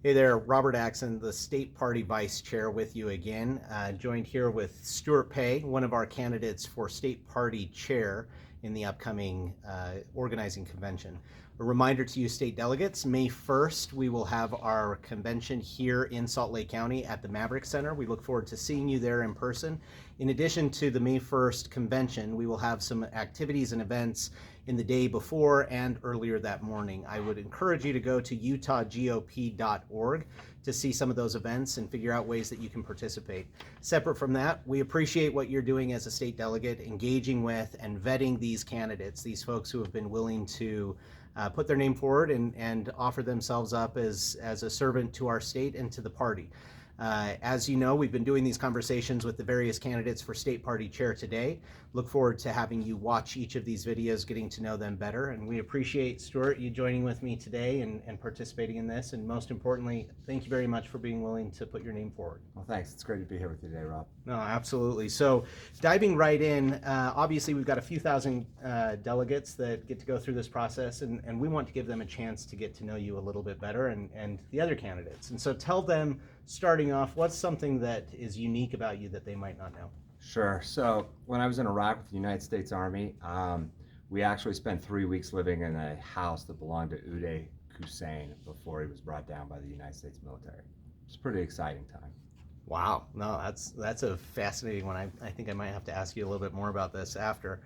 Hey there, Robert Axon, the State Party Vice Chair with you again, joined here with Stewart Peay, one of our candidates for State Party Chair in the upcoming organizing convention. A reminder to you state delegates, May 1st we will have our convention here in Salt Lake County at the Maverick Center. We look forward to seeing you there in person. In addition to the May 1st convention, we will have some activities and events in the day before and earlier that morning. I would encourage you to go to utahgop.org to see some of those events and figure out ways that you can participate. Separate from that, we appreciate what you're doing as a state delegate, engaging with and vetting these candidates, these folks who have been willing to put their name forward and offer themselves up as a servant to our state and to the party. As you know, we've been doing these conversations with the various candidates for State Party Chair today. Look forward to having you watch each of these videos, getting to know them better. And we appreciate, Stewart, you joining with me today and participating in this. And most importantly, thank you very much for being willing to put your name forward. Well, thanks. It's great to be here with you today, Rob. No, absolutely. So diving right in, obviously we've got a few thousand delegates that get to go through this process, and we want to give them a chance to get to know you a little bit better and the other candidates. And so tell them, starting off, what's something that is unique about you that they might not know? Sure. So when I was in Iraq with the United States Army, we actually spent 3 weeks living in a house that belonged to Uday Hussein before he was brought down by the United States military. It's a pretty exciting time. Wow, no, that's a fascinating one. I think I might have to ask you a little bit more about this after.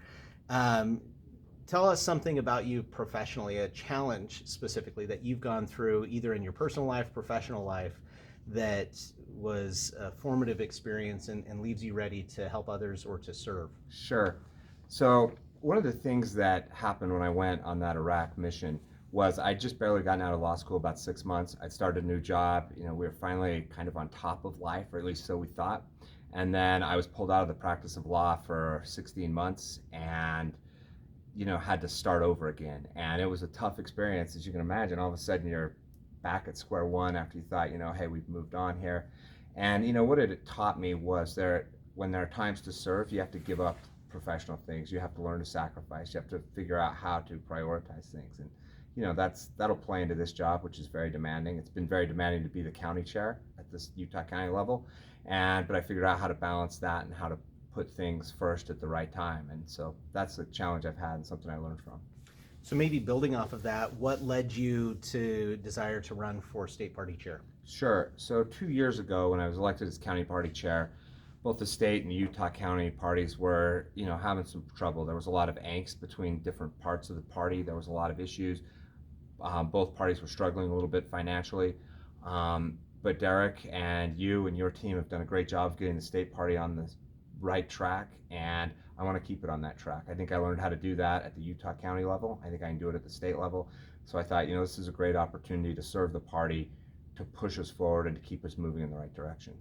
Tell us something about you professionally, a challenge specifically that you've gone through either in your personal life, professional life, that was a formative experience and leaves you ready to help others or to serve. Sure. So one of the things that happened when I went on that Iraq mission was I just barely gotten out of law school, about 6 months. I'd started a new job. We were finally kind of on top of life, or at least so we thought. And then I was pulled out of the practice of law for 16 months and had to start over again. And it was a tough experience, as you can imagine. All of a sudden you're back at square one after you thought, hey, we've moved on here. And what it taught me was when there are times to serve, you have to give up professional things. You have to learn to sacrifice. You have to figure out how to prioritize things. And that'll play into this job, which is very demanding. It's been very demanding to be the county chair at this Utah County level. But I figured out how to balance that and how to put things first at the right time. And so that's a challenge I've had and something I learned from. So maybe building off of that, what led you to desire to run for State Party Chair? Sure. So 2 years ago, when I was elected as county party chair, both the state and the Utah County parties were, having some trouble. There was a lot of angst between different parts of the party. There was a lot of issues. Both parties were struggling a little bit financially. But Derek and you and your team have done a great job of getting the state party on the right track, and I want to keep it on that track. I think I learned how to do that at the Utah County level. I think I can do it at the state level. So I thought, this is a great opportunity to serve the party, to push us forward and to keep us moving in the right direction.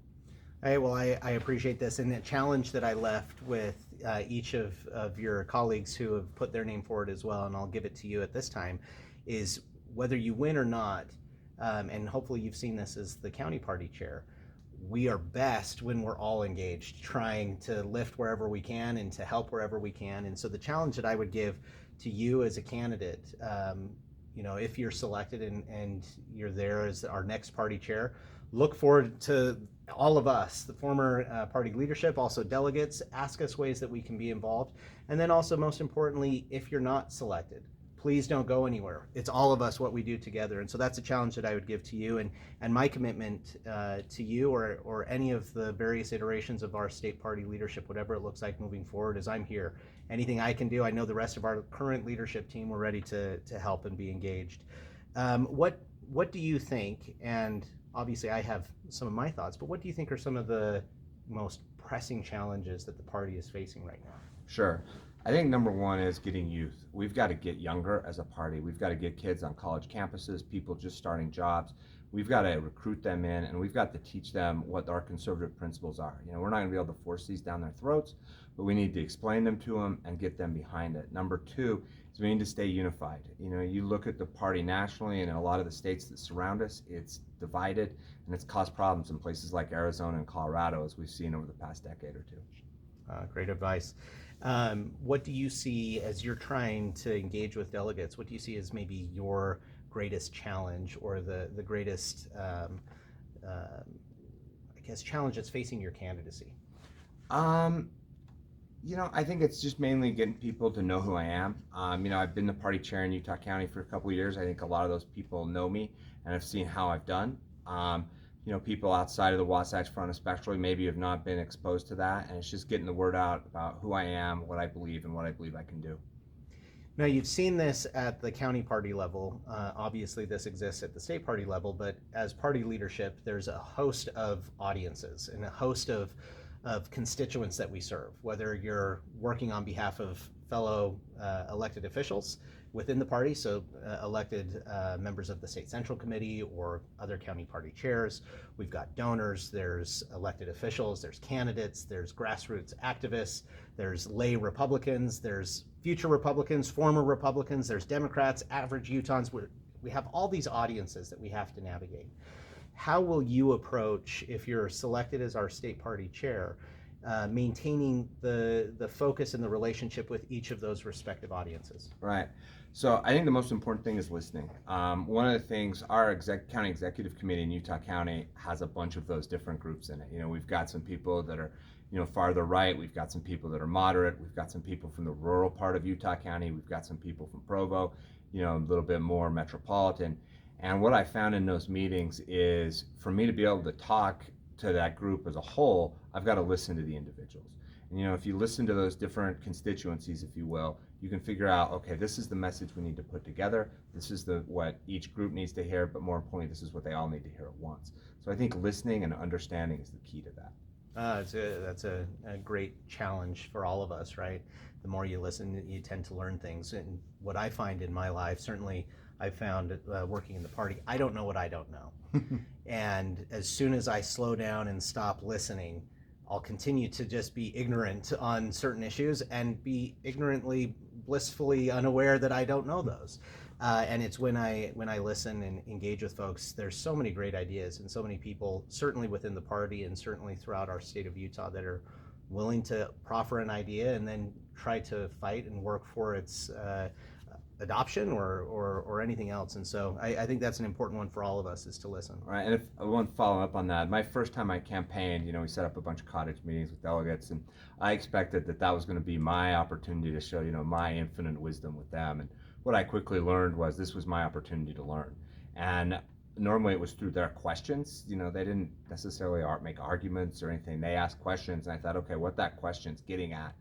Hey, well, I appreciate this. And the challenge that I left with each of your colleagues who have put their name forward as well, and I'll give it to you at this time, is whether you win or not, and hopefully you've seen this as the county party chair, we are best when we're all engaged, trying to lift wherever we can and to help wherever we can. And so the challenge that I would give to you as a candidate, if you're selected and you're there as our next party chair, look forward to all of us, the former party leadership, also delegates, ask us ways that we can be involved. And then also, most importantly, if you're not selected, please don't go anywhere. It's all of us, what we do together. And so that's a challenge that I would give to you. And my commitment to you or any of the various iterations of our state party leadership, whatever it looks like moving forward, is I'm here. Anything I can do, I know the rest of our current leadership team, we're ready to help and be engaged. What do you think, and obviously I have some of my thoughts, but what do you think are some of the most pressing challenges that the party is facing right now? Sure. I think number one is getting youth. We've got to get younger as a party. We've got to get kids on college campuses, people just starting jobs. We've got to recruit them in, and we've got to teach them what our conservative principles are. We're not going to be able to force these down their throats, but we need to explain them to them and get them behind it. Number two is we need to stay unified. You look at the party nationally and in a lot of the states that surround us, it's divided, and it's caused problems in places like Arizona and Colorado, as we've seen over the past decade or two. Great advice. What do you see as you're trying to engage with delegates? What do you see as maybe your greatest challenge or the greatest, I guess, challenge that's facing your candidacy? Um, I think it's just mainly getting people to know who I am. I've been the party chair in Utah County for a couple of years. I think a lot of those people know me and have seen how I've done. People outside of the Wasatch Front especially maybe have not been exposed to that, and it's just getting the word out about who I am, what I believe, and what I believe I can do. Now, you've seen this at the county party level. Obviously, this exists at the state party level, but as party leadership, there's a host of audiences and a host of constituents that we serve, whether you're working on behalf of fellow elected officials within the party, so elected members of the state central committee or other county party chairs. We've got donors, there's elected officials, there's candidates, there's grassroots activists, there's lay Republicans, there's future Republicans, former Republicans, there's Democrats, average Utahns. We have all these audiences that we have to navigate. How will you approach, if you're selected as our state party chair, maintaining the focus and the relationship with each of those respective audiences? Right. So I think the most important thing is listening. One of the things, our county executive committee in Utah County has a bunch of those different groups in it. We've got some people that are, farther right. We've got some people that are moderate. We've got some people from the rural part of Utah County. We've got some people from Provo, a little bit more metropolitan. And what I found in those meetings is for me to be able to talk to that group as a whole, I've got to listen to the individuals. And if you listen to those different constituencies, if you will, you can figure out, okay, this is the message we need to put together. This is what each group needs to hear, but more importantly, this is what they all need to hear at once. So I think listening and understanding is the key to that. That's a great challenge for all of us, right? The more you listen, you tend to learn things. And what I find in my life, certainly I found working in the party, I don't know what I don't know. And as soon as I slow down and stop listening, I'll continue to just be ignorant on certain issues and be ignorantly, blissfully unaware that I don't know those. And it's when I listen and engage with folks, there's so many great ideas and so many people, certainly within the party and certainly throughout our state of Utah, that are willing to proffer an idea and then try to fight and work for its adoption or anything else. And so I think that's an important one for all of us, is to listen. Right, and if I want to follow up on that, my first time I campaigned, we set up a bunch of cottage meetings with delegates, and I expected that was going to be my opportunity to show, my infinite wisdom with them. And what I quickly learned was this was my opportunity to learn. And normally it was through their questions. They didn't necessarily make arguments or anything. They asked questions, and I thought, okay, what that question's getting at.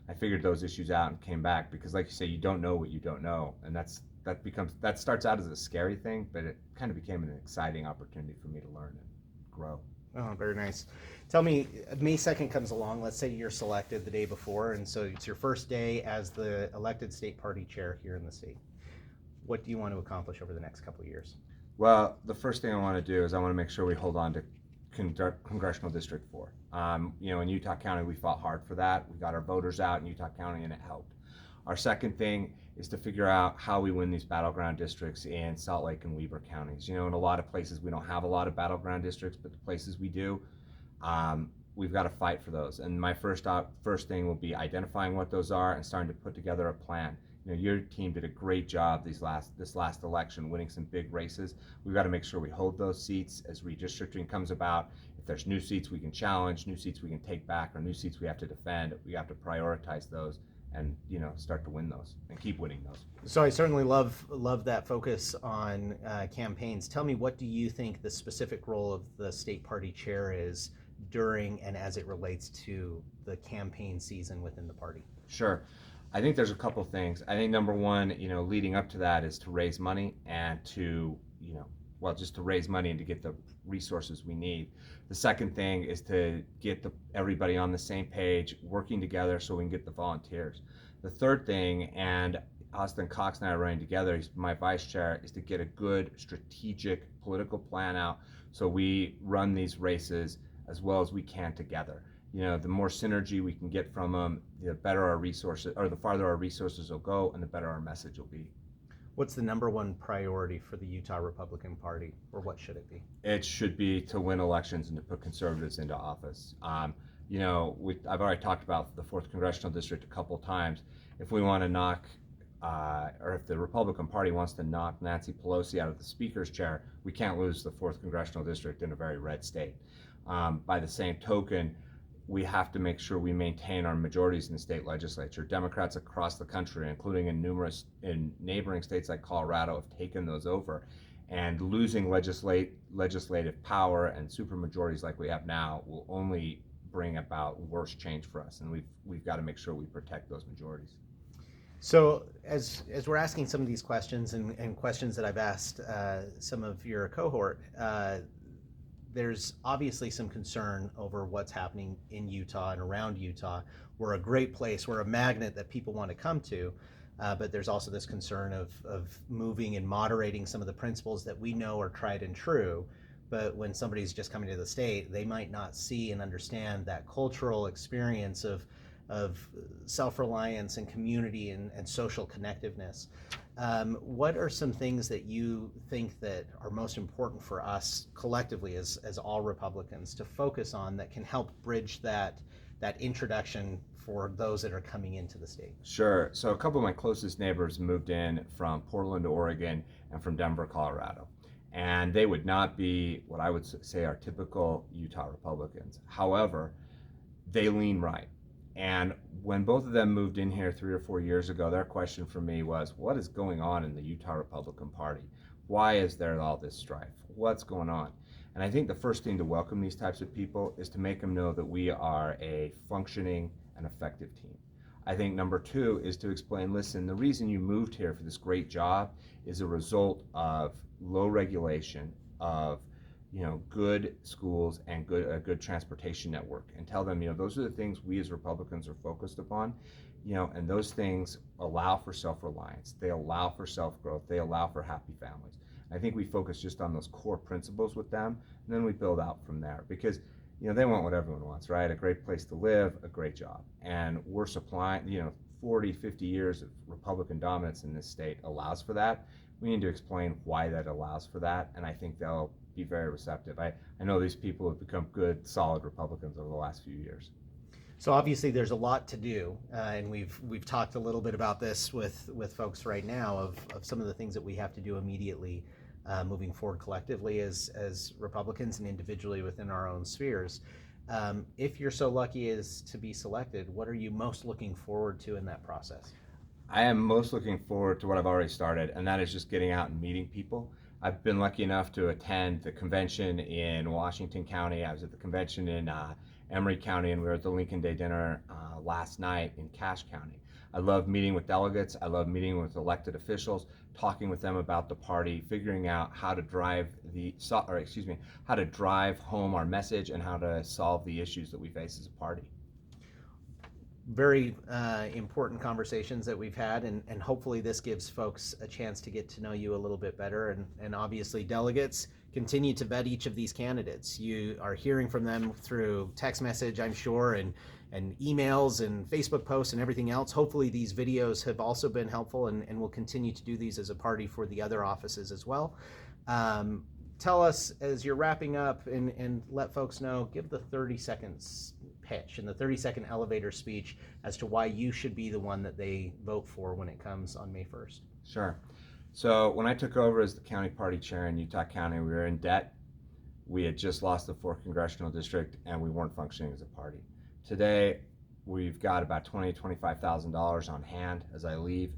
I figured those issues out and came back, because like you say, you don't know what you don't know, and that starts out as a scary thing, but it kind of became an exciting opportunity for me to learn and grow. Oh, very nice. Tell me, May 2nd comes along. Let's say you're selected the day before, and so it's your first day as the elected state party chair here in the state. What do you want to accomplish over the next couple of years? Well, the first thing I want to do is I want to make sure we hold on to Congressional District 4. In Utah County, we fought hard for that. We got our voters out in Utah County, and it helped. Our second thing is to figure out how we win these battleground districts in Salt Lake and Weber counties. In a lot of places we don't have a lot of battleground districts, but the places we do, we've got to fight for those. And my first thing will be identifying what those are and starting to put together a plan. Your team did a great job this last election, winning some big races. We've got to make sure we hold those seats as redistricting comes about. If there's new seats we can challenge, new seats we can take back, or new seats we have to defend, we have to prioritize those and start to win those and keep winning those. So I certainly love that focus on campaigns. Tell me, what do you think the specific role of the state party chair is during and as it relates to the campaign season within the party? Sure. I think there's a couple things. I think number one, leading up to that is to raise money and to, just to raise money and to get the resources we need. The second thing is to get everybody on the same page, working together so we can get the volunteers. The third thing, and Austin Cox and I are running together, he's my vice chair, is to get a good strategic political plan out so we run these races as well as we can together. The more synergy we can get from them, the better our resources, or the farther our resources will go, and the better our message will be. What's the number one priority for the Utah Republican Party, or what should it be? It should be to win elections and to put conservatives into office. I've already talked about the 4th Congressional District a couple times. If we want to knock or if the Republican Party wants to knock Nancy Pelosi out of the Speaker's chair, we can't lose the 4th Congressional District in a very red state. By the same token, we have to make sure we maintain our majorities in the state legislature. Democrats across the country, including in neighboring states like Colorado, have taken those over. And losing legislative power and supermajorities like we have now will only bring about worse change for us. And we've got to make sure we protect those majorities. So as we're asking some of these questions and questions that I've asked some of your cohort, there's obviously some concern over what's happening in Utah and around Utah. We're a great place, we're a magnet that people want to come to, but there's also this concern of moving and moderating some of the principles that we know are tried and true. But when somebody's just coming to the state, they might not see and understand that cultural experience of self-reliance and community and social connectiveness. What are some things that you think that are most important for us collectively as all Republicans to focus on that can help bridge that introduction for those that are coming into the state? Sure. So a couple of my closest neighbors moved in from Portland, Oregon, and from Denver, Colorado. And they would not be what I would say are typical Utah Republicans. However, they lean right. And when both of them moved in here 3 or 4 years ago, their question for me was, what is going on in the Utah Republican Party? Why is there all this strife? What's going on? And I think the first thing to welcome these types of people is to make them know that we are a functioning and effective team. I think number 2 is to explain, listen, the reason you moved here for this great job is a result of low regulation, of good schools and a good transportation network, and tell them, those are the things we as Republicans are focused upon, and those things allow for self-reliance, they allow for self-growth, they allow for happy families. I think we focus just on those core principles with them, and then we build out from there, because they want what everyone wants, right? A great place to live, a great job, and we're supplying, 40, 50 years of Republican dominance in this state allows for that. We need to explain why that allows for that, and I think they'll be very receptive. I know these people have become good, solid Republicans over the last few years. So obviously there's a lot to do, and we've talked a little bit about this with folks right now of some of the things that we have to do immediately moving forward collectively as Republicans and individually within our own spheres. If you're so lucky as to be selected, what are you most looking forward to in that process? I am most looking forward to what I've already started, and that is just getting out and meeting people. I've been lucky enough to attend the convention in Washington County. I was at the convention in Emery County, and we were at the Lincoln Day dinner last night in Cache County. I love meeting with delegates. I love meeting with elected officials, talking with them about the party, figuring out how to drive home our message and how to solve the issues that we face as a party. Very important conversations that we've had, and hopefully this gives folks a chance to get to know you a little bit better, and obviously delegates continue to vet each of these candidates. You are hearing from them through text message, I'm sure, and emails and Facebook posts and everything else. Hopefully these videos have also been helpful, and we'll continue to do these as a party for the other offices as well. Tell us, as you're wrapping up, and let folks know, give the 30 seconds pitch and the 30-second elevator speech as to why you should be the one that they vote for when it comes on May 1st. Sure. So when I took over as the county party chair in Utah County, we were in debt. We had just lost the 4th Congressional District, and we weren't functioning as a party. Today, we've got about $20,000 to $25,000 on hand as I leave.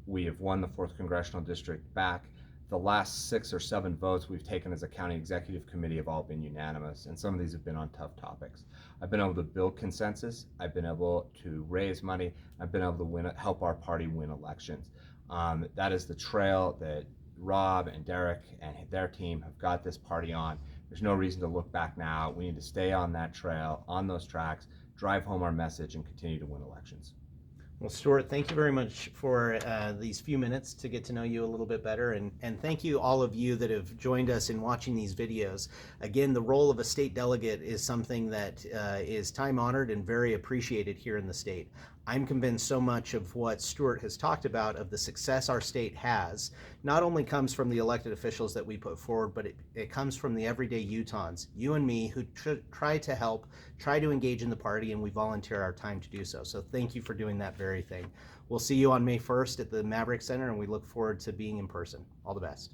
We have won the 4th Congressional District back. The last 6 or 7 votes we've taken as a county executive committee have all been unanimous, and some of these have been on tough topics. I've been able to build consensus. I've been able to raise money. I've been able to help our party win elections. That is the trail that Rob and Derek and their team have got this party on. There's no reason to look back now. We need to stay on that trail, on those tracks, drive home our message, and continue to win elections. Well, Stewart, thank you very much for these few minutes to get to know you a little bit better, and thank you all of you that have joined us in watching these videos. Again, the role of a state delegate is something that is time-honored and very appreciated here in the state. I'm convinced so much of what Stewart has talked about, of the success our state has, not only comes from the elected officials that we put forward, but it comes from the everyday Utahns, you and me, who try to help, try to engage in the party, and we volunteer our time to do so. So thank you for doing that very thing. We'll see you on May 1st at the Maverick Center, and we look forward to being in person. All the best.